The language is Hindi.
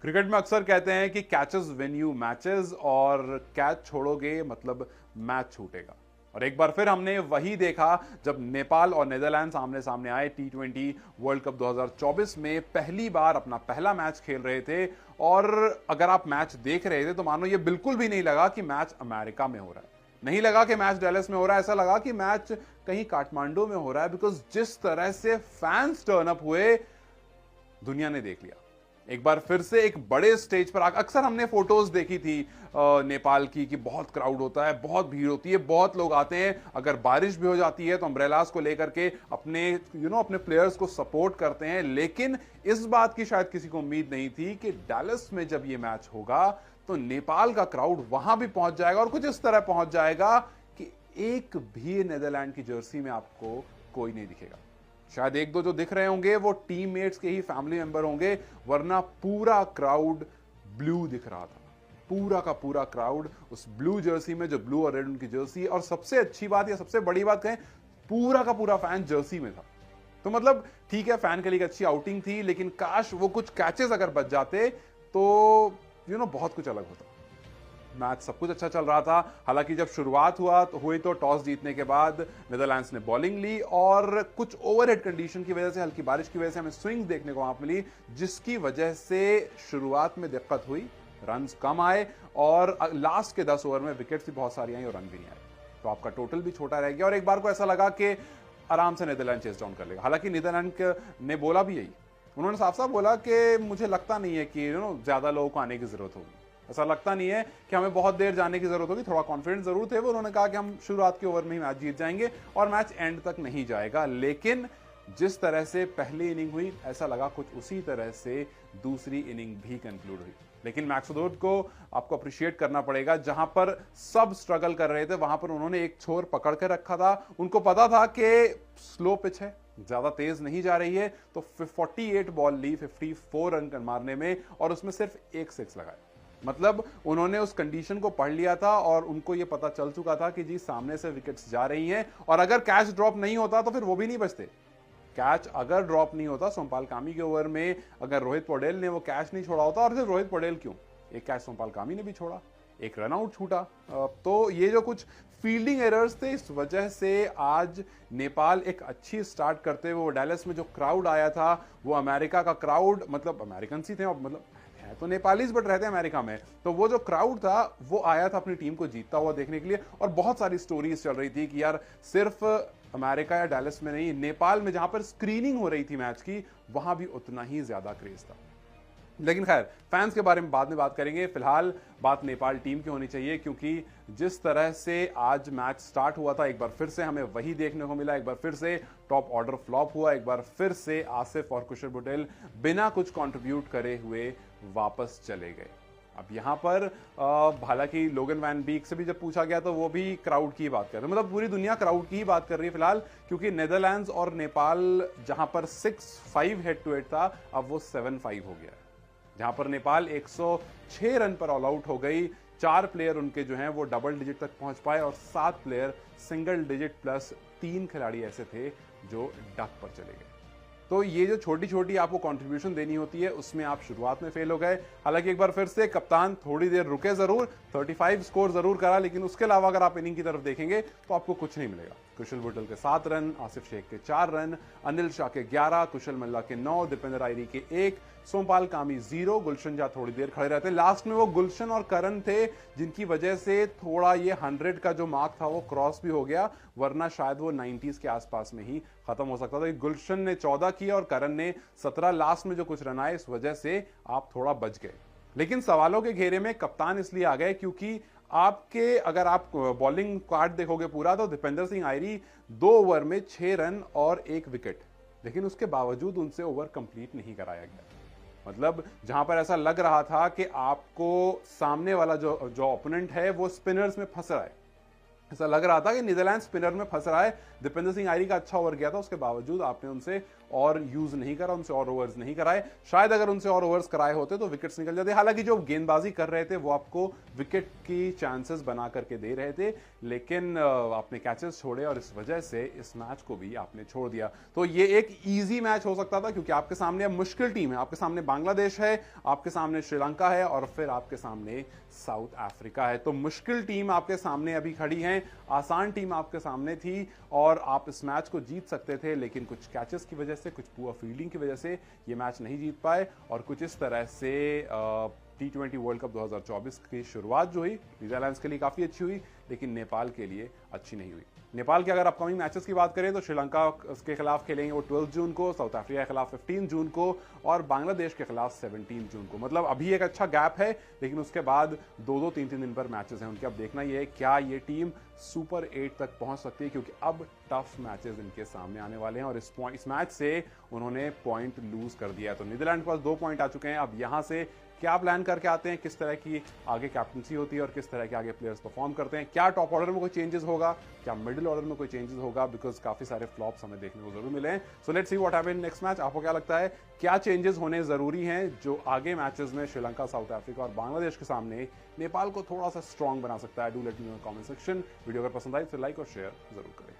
क्रिकेट में अक्सर कहते हैं कि कैचेस विन यू मैचेस, और कैच छोड़ोगे मतलब मैच छूटेगा। और एक बार फिर हमने वही देखा जब नेपाल और नीदरलैंड्स आमने सामने आए T20 वर्ल्ड कप 2024 में, पहली बार अपना पहला मैच खेल रहे थे। और अगर आप मैच देख रहे थे तो मानो ये बिल्कुल भी नहीं लगा कि मैच अमेरिका में हो रहा है, नहीं लगा कि मैच डैलस में हो रहा है, ऐसा लगा कि मैच कहीं काठमांडू में हो रहा है। बिकॉज जिस तरह से फैंस टर्न अप हुए, दुनिया ने देख लिया। एक बार फिर से एक बड़े स्टेज पर अक्सर हमने फोटोज देखी थी नेपाल की कि बहुत क्राउड होता है, बहुत भीड़ होती है, बहुत लोग आते हैं। अगर बारिश भी हो जाती है तो अम्ब्रेलास को लेकर के अपने अपने प्लेयर्स को सपोर्ट करते हैं। लेकिन इस बात की शायद किसी को उम्मीद नहीं थी कि डैलस में जब ये मैच होगा तो नेपाल का क्राउड वहां भी पहुंच जाएगा, और कुछ इस तरह पहुंच जाएगा कि एक भी नीदरलैंड की जर्सी में आपको कोई नहीं दिखेगा। शायद एक दो जो दिख रहे होंगे वो टीममेट्स के ही फैमिली मेंबर होंगे, वरना पूरा क्राउड ब्लू दिख रहा था। पूरा का पूरा क्राउड उस ब्लू जर्सी में, जो ब्लू और रेड उनकी जर्सी। और सबसे अच्छी बात या सबसे बड़ी बात कहें, पूरा का पूरा फैन जर्सी में था। तो मतलब ठीक है, फैन के लिए एक अच्छी आउटिंग थी, लेकिन काश वो कुछ कैचेस अगर बच जाते तो बहुत कुछ अलग होता। मैच सब कुछ अच्छा चल रहा था। हालांकि जब शुरुआत हुई तो टॉस जीतने के बाद नीदरलैंड्स ने बॉलिंग ली, और कुछ ओवरहेड कंडीशन की वजह से, हल्की बारिश की वजह से हमें स्विंग्स देखने को वहां मिली, जिसकी वजह से शुरुआत में दिक्कत हुई, रन्स कम आए, और लास्ट के 10 ओवर में विकेट्स भी बहुत सारी आई और रन भी नहीं आए, तो आपका टोटल भी छोटा रह गया। और एक बार को ऐसा लगा कि आराम से नीदरलैंड चेस डाउन कर लेगा। हालांकि नीदरलैंड ने बोला भी यही, उन्होंने साफ साफ बोला कि मुझे लगता नहीं है कि ज्यादा लोगों को आने की जरूरत होगी, ऐसा लगता नहीं है कि हमें बहुत देर जाने की जरूरत होगी। थोड़ा कॉन्फिडेंस जरूर थे वो, उन्होंने कहा कि हम शुरुआत के ओवर में ही मैच जीत जाएंगे और मैच एंड तक नहीं जाएगा। लेकिन जिस तरह से पहली इनिंग हुई, ऐसा लगा कुछ उसी तरह से दूसरी इनिंग भी कंक्लूड हुई। लेकिन मैक्स वुड को आपको अप्रिशिएट करना पड़ेगा, जहां पर सब स्ट्रगल कर रहे थे वहां पर उन्होंने एक छोर पकड़ के रखा था। उनको पता था कि स्लो पिच है, ज्यादा तेज नहीं जा रही है, तो 48 बॉल ली 54 रन मारने में, और उसमें सिर्फ एक 6 लगाए। मतलब उन्होंने उस कंडीशन को पढ़ लिया था, और उनको यह पता चल चुका था कि जी सामने से विकेट्स जा रही हैं, और अगर कैच ड्रॉप नहीं होता तो फिर वो भी नहीं बचते। कैच अगर ड्रॉप नहीं होता, सोमपाल कामी के ओवर में अगर रोहित पटेल ने वो कैच नहीं छोड़ा होता, और सिर्फ रोहित पटेल क्यों, एक कैच सोमपाल कामी ने भी छोड़ा, एक रन आउट छूटा। तो ये जो कुछ फील्डिंग एरर्स थे, इस वजह से आज नेपाल एक अच्छी स्टार्ट करते हुए, वो डैलस में जो क्राउड आया था, वो अमेरिका का क्राउड, मतलब अमेरिकन ही थे, मतलब है तो नेपालीज बट रहते हैं अमेरिका में, तो वो जो क्राउड था वो आया था अपनी टीम को जीतता हुआ देखने के लिए। और बहुत सारी स्टोरीज चल रही थी कि यार सिर्फ अमेरिका या डैलस में नहीं, नेपाल में जहां पर स्क्रीनिंग हो रही थी मैच की, वहां भी उतना ही ज्यादा क्रेज था। लेकिन खैर, फैंस के बारे में बाद में बात करेंगे। फिलहाल बात नेपाल टीम की होनी चाहिए, क्योंकि जिस तरह से आज मैच स्टार्ट हुआ था, एक बार फिर से हमें वही देखने को मिला। एक बार फिर से टॉप ऑर्डर फ्लॉप हुआ, एक बार फिर से आसिफ और कुशल पटेल बिना कुछ कंट्रीब्यूट करे हुए वापस चले गए। अब यहां पर हालांकि लोगन वैन बीक से भी जब पूछा गया तो वो भी क्राउड की बात कर रहे हैं, मतलब पूरी दुनिया क्राउड की ही बात कर रही है फिलहाल, क्योंकि नीदरलैंड्स और नेपाल जहां पर 6-5 हेड टू हेड था, अब वो 7-5 हो गया है। जहां पर नेपाल 106 रन पर ऑल आउट हो गई। 4 प्लेयर उनके जो हैं वो डबल डिजिट तक पहुंच पाए, और 7 प्लेयर सिंगल डिजिट प्लस 3 खिलाड़ी ऐसे थे जो डक पर चले गए। तो ये जो छोटी छोटी आपको कंट्रीब्यूशन देनी होती है, उसमें आप शुरुआत में फेल हो गए। हालांकि एक बार फिर से कप्तान थोड़ी देर रुके जरूर, 35 स्कोर जरूर करा, लेकिन उसके अलावा अगर आप इनिंग की तरफ देखेंगे तो आपको कुछ नहीं मिलेगा। कुशल बुटल के 7 रन, आसिफ शेख के 4 रन, अनिल शाह के 11, कुशल मल्ला के 9, दीपेंद्र आयरी के 1, सोमपाल कामी 0, गुलशन जा थोड़ी देर खड़े रहते। लास्ट में वो गुलशन और करण थे जिनकी वजह से थोड़ा ये 100 का जो मार्क था वो क्रॉस भी हो गया, वरना शायद वो 90s के आसपास में ही खत्म हो सकता था। गुलशन ने 14 किया और करण ने 17, लास्ट में जो कुछ रन आए, इस वजह से आप थोड़ा बच गए। लेकिन सवालों के घेरे में कप्तान इसलिए आ गए क्योंकि आपके, अगर आप बॉलिंग कार्ड देखोगे पूरा, तो दीपेंद्र सिंह आयरी 2 ओवर में 6 रन और 1 विकेट, लेकिन उसके बावजूद उनसे ओवर कंप्लीट नहीं कराया गया। मतलब जहां पर ऐसा लग रहा था कि आपको सामने वाला जो ओपोनेंट है वो स्पिनर्स में फंस रहा है, ऐसा लग रहा था कि नीदरलैंड स्पिनर में फंस रहा है। दीपेंद्र सिंह आयरी का अच्छा ओवर गया था, उसके बावजूद आपने उनसे और यूज नहीं करा, उनसे और ओवर्स नहीं कराए। शायद अगर उनसे और ओवर्स कराए होते तो विकेट्स निकल जाते। हालांकि जो गेंदबाजी कर रहे थे वो आपको विकेट की चांसेस बना करके दे रहे थे, लेकिन आपने कैचेस छोड़े और इस वजह से इस मैच को भी आपने छोड़ दिया। तो ये एक इजी मैच हो सकता था, क्योंकि आपके सामने अब मुश्किल टीम है। आपके सामने बांग्लादेश है, आपके सामने श्रीलंका है और फिर आपके सामने साउथ अफ्रीका है। तो मुश्किल टीम आपके सामने अभी खड़ी है, आसान टीम आपके सामने थी और आप इस मैच को जीत सकते थे, लेकिन कुछ कैचेस की वजह से, कुछ पुअर फील्डिंग की वजह से ये मैच नहीं जीत पाए और कुछ इस तरह से T20 वर्ल्ड कप 2024 की शुरुआत जो हुई नीदरलैंड्स के लिए काफी अच्छी हुई, लेकिन नेपाल के लिए अच्छी नहीं हुई। नेपाल के अगर अपकमिंग मैचेस की बात करें तो श्रीलंका के खिलाफ खेलेंगे वो 12 जून को, साउथ अफ्रीका के खिलाफ 15 जून को और बांग्लादेश के खिलाफ 17 जून को। मतलब अभी एक अच्छा गैप है, लेकिन उसके बाद 2-2, 3-3 दिन पर मैचेस हैं उनके। अब देखना ये है क्या ये टीम सुपर 8 तक पहुंच सकती है, क्योंकि अब टफ मैचेस इनके सामने आने वाले हैं और इस मैच से उन्होंने पॉइंट लूज कर दिया है। तो नीदरलैंड के पास 2 पॉइंट आ चुके हैं। अब यहां से क्या प्लान करके आते हैं, किस तरह की आगे कैप्टनसी होती है और किस तरह के आगे प्लेयर्स परफॉर्म करते हैं, क्या टॉप ऑर्डर में कोई चेंजेस होगा, क्या मिडिल ऑर्डर में कोई चेंजेस होगा, बिकॉज काफी सारे फ्लॉप्स हमें देखने को जरूर मिले हैं। So let's see what happen next match. आपको क्या लगता है क्या चेंजेस होने जरूरी हैं जो आगे मैचेस में श्रीलंका, साउथ अफ्रीका और बांग्लादेश के सामने नेपाल को थोड़ा सा स्ट्रॉन्ग बना सकता है? Do let me know comment section. Video अगर पसंद आई तो लाइक और शेयर जरूर करें।